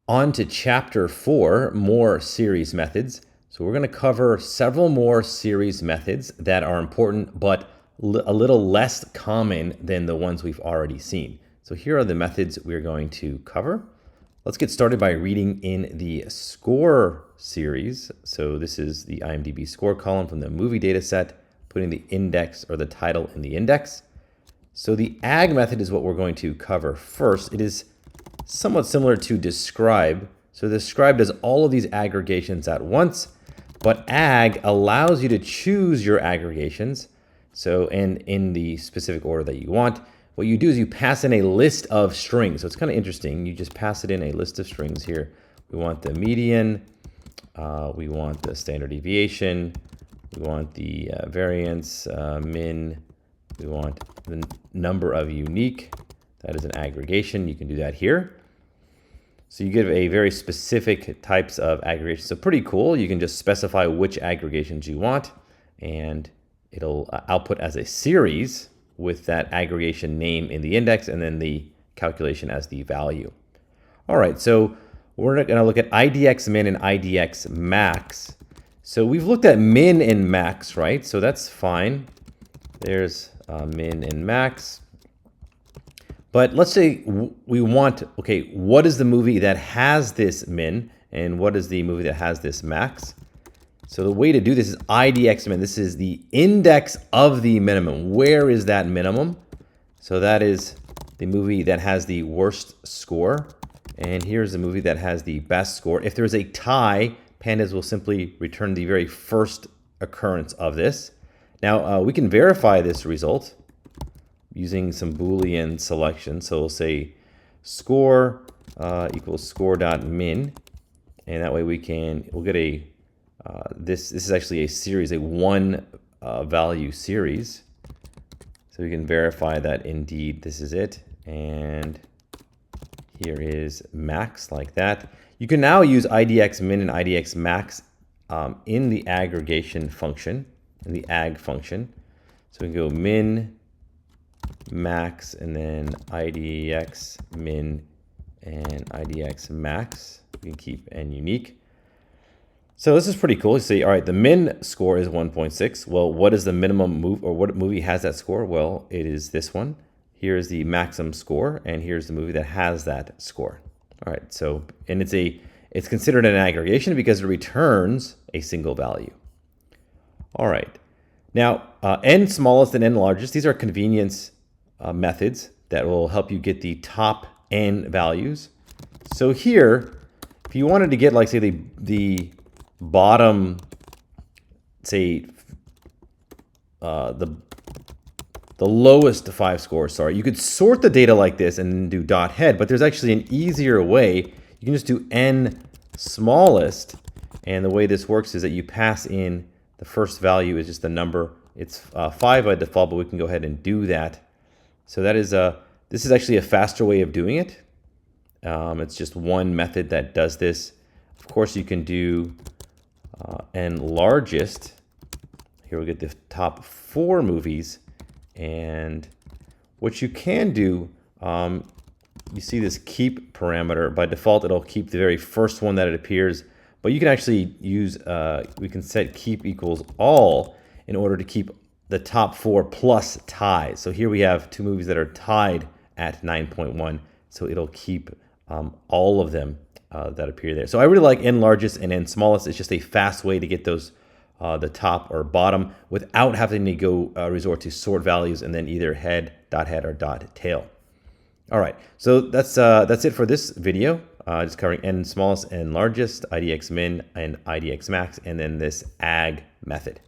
On to chapter 4, more series methods. So we're going to cover several more series methods that are important but a little less common than the ones we've already seen. So here are the methods we're going to cover. Let's get started by reading in the score series. So this is the IMDb score column from the movie data set, putting the index or the title in the index. So the ag method is what we're going to cover first. It is somewhat similar to describe. So describe does all of these aggregations at once, but ag allows you to choose your aggregations. So, and in the specific order that you want. What you do is you pass in a list of strings. So it's kind of interesting. You just pass it in a list of strings here. We want the median, we want the standard deviation, we want the variance, min, we want the number of unique. That is an aggregation. You can do that here. So you give a very specific types of aggregations. So pretty cool. You can just specify which aggregations you want, and it'll output as a series with that aggregation name in the index and then the calculation as the value. All right, so we're going to look at idxmin and idxmax. So we've looked at min and max, right? So that's fine. There's min and max. But let's say we want, okay, what is the movie that has this min and what is the movie that has this max? So the way to do this is idxmin. This is the index of the minimum. Where is that minimum? So that is the movie that has the worst score. And here's the movie that has the best score. If there's a tie, pandas will simply return the very first occurrence of this. Now we can verify this result using some Boolean selection. So we'll say score equals score.min. And that way we'll get a, this is actually a series, a one value series. So we can verify that indeed this is it. And here is max like that. You can now use idxmin and idxmax in the aggregation function, in the ag function. So we can go min, max, and then idxmin and idxmax. You can keep n unique. So this is pretty cool. You see, all right, the min score is 1.6. Well, what is the minimum move, or what movie has that score? Well, it is this one. Here's the maximum score, and here's the movie that has that score. All right, so, and it's considered an aggregation because it returns a single value. All right, now nsmallest and nlargest, these are convenience methods that will help you get the top n values. So here, if you wanted to get, like, say, the bottom, say, the lowest 5 scores, sorry, you could sort the data like this and do dot head, but there's actually an easier way. You can just do nsmallest, and the way this works is that you pass in the first value is just the number. It's 5 by default, but we can go ahead and do that. So that is this is actually a faster way of doing it. It's just one method that does this. Of course, you can do nlargest. Here we get the top 4 movies, and what you can do, you see this keep parameter. By default, it'll keep the very first one that it appears, but you can actually use, we can set keep equals all in order to keep the top 4 plus ties. So here we have 2 movies that are tied at 9.1, so it'll keep all of them that appear there. So I really like nlargest and nsmallest. It's just a fast way to get those the top or bottom without having to go resort to sort values and then either head, dot head, or dot tail. All right, so that's it for this video. Just covering nsmallest and largest, idxmin and idxmax, and then this ag method.